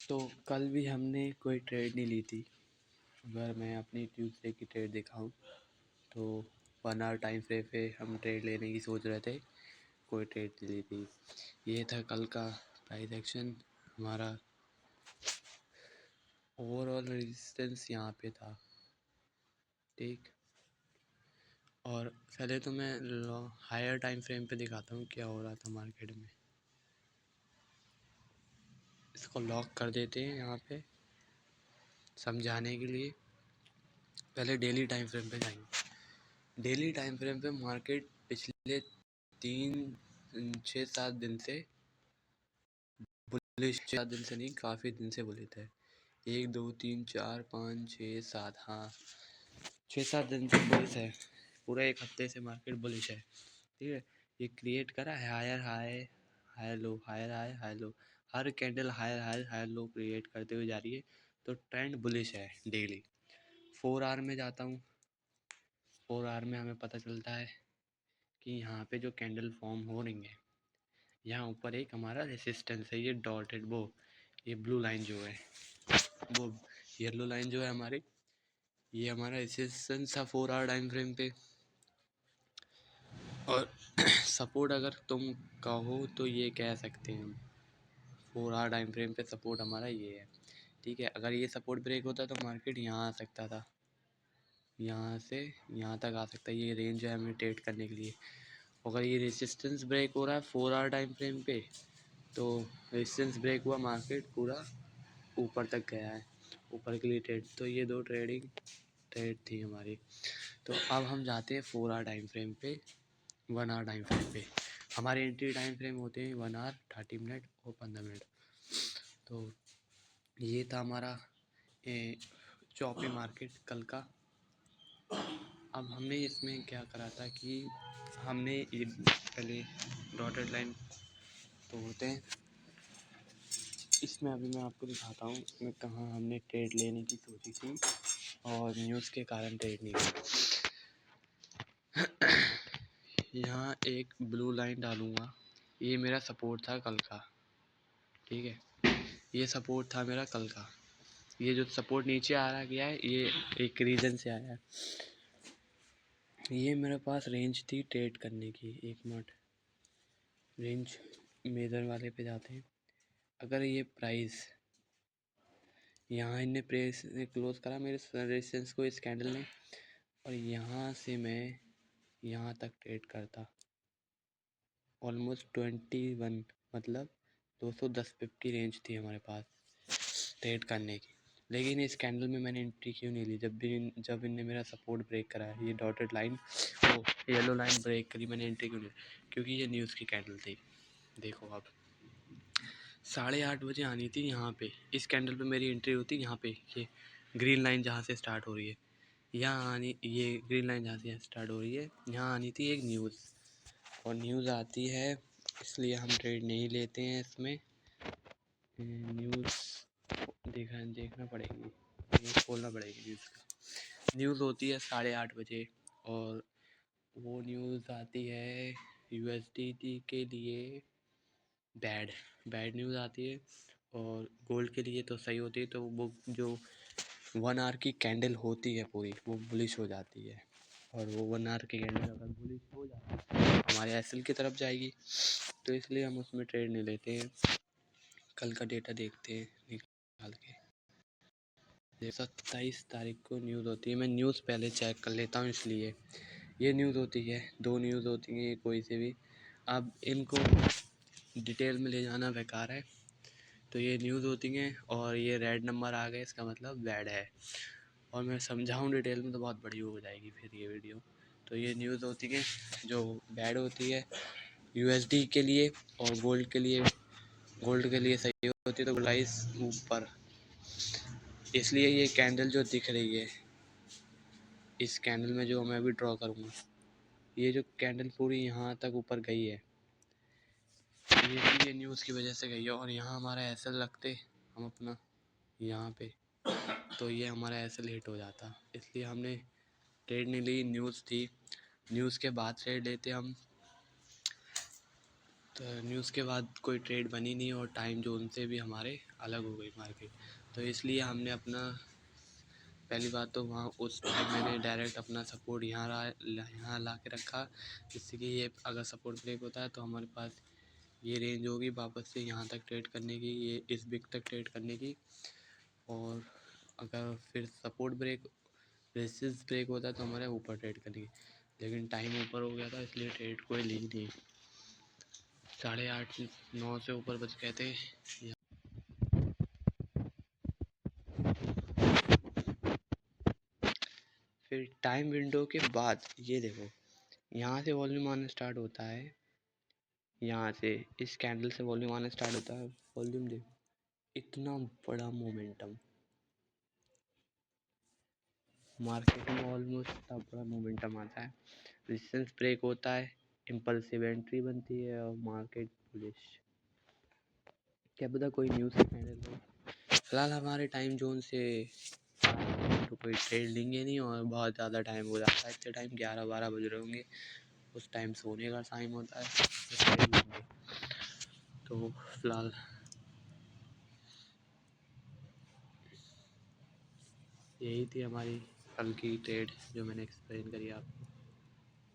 तो कल भी हमने कोई ट्रेड नहीं ली थी। अगर मैं अपनी ट्यूसडे की ट्रेड दिखाऊं तो 1 आवर टाइम फ्रेम पे हम ट्रेड लेने की सोच रहे थे, कोई ट्रेड नहीं ली थी। ये था कल का प्राइस एक्शन। हमारा ओवरऑल रेजिस्टेंस यहाँ पे था, ठीक। और पहले तो मैं हायर टाइम फ्रेम पे दिखाता हूँ क्या हो रहा था मार्केट में। इसको लॉक कर देते हैं यहाँ पे समझाने के लिए। पहले डेली टाइम फ्रेम पे जाएंगे। डेली टाइम फ्रेम पे मार्केट पिछले 3 6 7 दिन से बुलिश, 7 दिन से नहीं, काफ़ी दिन से बुलिश है। 1 2 3 4 5 6 7, हाँ 6 7 दिन से बुलिश है। पूरा एक हफ्ते से मार्केट बुलिश है, ठीक है। ये क्रिएट करा है higher high, higher low, higher high, higher low. हर candle higher high, higher low create करते हुए जा रही है, तो ट्रेंड बुलिश है डेली। 4 आवर में जाता हूँ। 4 आवर में हमें पता चलता है कि यहाँ पे जो कैंडल फॉर्म हो रही है, यहाँ ऊपर एक हमारा रेसिस्टेंस है। ये डॉटेड वो ये ब्लू लाइन जो है, वो येलो लाइन जो है हमारी, ये हमारा रेसिस्टेंस था 4 आवर टाइम फ्रेम पे। और सपोर्ट अगर तुम कहो तो ये कह सकते हैं हम, 4 आवर टाइम फ्रेम पे सपोर्ट हमारा ये है, ठीक है। अगर ये सपोर्ट ब्रेक होता तो मार्केट यहाँ आ सकता था, यहाँ से यहाँ तक आ सकता है। ये रेंज है हमें ट्रेड करने के लिए। अगर ये रेसिस्टेंस ब्रेक हो रहा है 4 आवर टाइम फ्रेम पे, तो रेजिस्टेंस ब्रेक हुआ, मार्केट पूरा ऊपर तक गया है, ऊपर के लिए ट्रेड। तो ये दो ट्रेड थी हमारी। तो अब हम जाते हैं 4 आवर टाइम फ्रेम पे, 1 आवर टाइम फ्रेम पे। हमारे एंट्री टाइम फ्रेम होते हैं 1 आवर, 30 मिनट और 15 मिनट। तो ये था हमारा चौपी मार्केट कल का। अब हमने इसमें क्या करा था कि हमने ये पहले डॉटेड लाइन तोड़ते हैं। इसमें अभी मैं आपको दिखाता हूँ इसमें कहाँ हमने ट्रेड लेने की सोची थी और न्यूज़ के कारण ट्रेड नहीं की। यहाँ एक ब्लू लाइन डालूँगा, ये मेरा सपोर्ट था कल का, ठीक है। ये सपोर्ट था मेरा कल का। ये जो सपोर्ट नीचे आ रहा गया है, ये एक रीज़न से आया है। ये मेरे पास रेंज थी ट्रेड करने की। एक मिनट, रेंज मेजर वाले पे जाते हैं। अगर ये प्राइस यहाँ इनने प्रेस क्लोज करा मेरे रेजिस्टेंस को इस कैंडल ने, और यहाँ से मैं यहाँ तक ट्रेड करता ऑलमोस्ट 21, मतलब 210 50 रेंज थी हमारे पास ट्रेड करने की। लेकिन इस कैंडल में मैंने एंट्री क्यों नहीं ली? जब इनने मेरा सपोर्ट ब्रेक करा है, ये डॉटेड लाइन, वो येलो लाइन ब्रेक करी, मैंने एंट्री क्यों नहीं ली? क्योंकि ये न्यूज़ की कैंडल थी। देखो अब 8:30 बजे आनी थी यहाँ पे, इस कैंडल पे मेरी एंट्री होती यहाँ पे। ये ग्रीन लाइन जहाँ से स्टार्ट हो रही है, यहाँ आनी, ये ग्रीन लाइन जहाँ से स्टार्ट हो रही है, यहाँ आनी थी एक न्यूज़। और न्यूज़ आती है, इसलिए हम ट्रेड नहीं लेते हैं इसमें। न्यूज़ देखना पड़ेगी, ये खोलना पड़ेगी न्यूज़ का। न्यूज़ होती है 8:30 बजे, और वो न्यूज़ आती है USDT के लिए बैड न्यूज़ आती है, और गोल्ड के लिए तो सही होती है। तो वो जो 1 आवर की कैंडल होती है पूरी, वो बुलिश हो जाती है। और वो 1 आवर की कैंडल अगर बुलिश हो जाती है हमारे एसएल की तरफ जाएगी, तो इसलिए हम उसमें ट्रेड नहीं लेते हैं। कल का डेटा देखते हैं निकाल के। 27 तारीख को न्यूज़ होती है, मैं न्यूज़ पहले चेक कर लेता हूँ, इसलिए ये न्यूज़ होती है, 2 न्यूज़ होती हैं कोई से भी। अब इनको डिटेल में ले जाना बेकार है। तो ये न्यूज़ होती हैं, और ये रेड नंबर आ गए, इसका मतलब बैड है। और मैं समझाऊँ डिटेल में तो बहुत बड़ी हो जाएगी फिर ये वीडियो। तो ये न्यूज़ होती है जो बैड होती है USD के लिए, और गोल्ड के लिए सही होती है। तो प्राइस ऊपर, इसलिए ये कैंडल जो दिख रही है, इस कैंडल में जो मैं अभी ड्रॉ करूँगा, ये जो कैंडल पूरी यहाँ तक ऊपर गई है, ये न्यूज़ की वजह से गई है। और यहाँ हमारा एसएल रखते हम अपना यहाँ पे, तो ये हमारा एसएल हिट हो जाता, इसलिए हमने ट्रेड नहीं ली। न्यूज़ थी, न्यूज़ के बाद ट्रेड लेते हम तो न्यूज़ के बाद कोई ट्रेड बनी नहीं और टाइम जोन से भी हमारे अलग हो गई मार्केट। तो इसलिए हमने अपना पहली बात तो वहाँ उस टाइम मैंने डायरेक्ट अपना सपोर्ट यहाँ ला के रखा, जिससे कि ये अगर सपोर्ट ब्रेक होता है तो हमारे पास ये रेंज होगी वापस से यहाँ तक ट्रेड करने की, ये इस बिग तक ट्रेड करने की। और अगर फिर सपोर्ट ब्रेक रेसिस ब्रेक होता है तो हमारे ऊपर ट्रेड करने की, लेकिन टाइम ऊपर हो गया था इसलिए ट्रेड कोई ली नहीं। 8:30 9 से ऊपर बच गए थे। फिर टाइम विंडो के बाद ये देखो, यहाँ से वॉल्यूम आना स्टार्ट होता है, यहाँ से इस कैंडल से वॉल्यूम आना स्टार्ट होता है। वॉल्यूम देखो, इतना बड़ा मोमेंटम मार्केट में, ऑलमोस्ट इतना बड़ा मोमेंटम आता है। रेजिस्टेंस ब्रेक होता है, इम्पल्सिव एंट्री बनती है और मार्केट बुलिश। क्या पता कोई न्यूज़ का कैंडल हो। फिलहाल हमारे टाइम जोन से तो कोई ट्रेड लेंगे नहीं और बहुत ज़्यादा टाइम हो जाता है। इतने टाइम 11-12 बज रहे होंगे, उस टाइम सोने का टाइम होता है। तो फिलहाल यही थी हमारी कल की ट्रेड जो मैंने एक्सप्लेन करी आपको।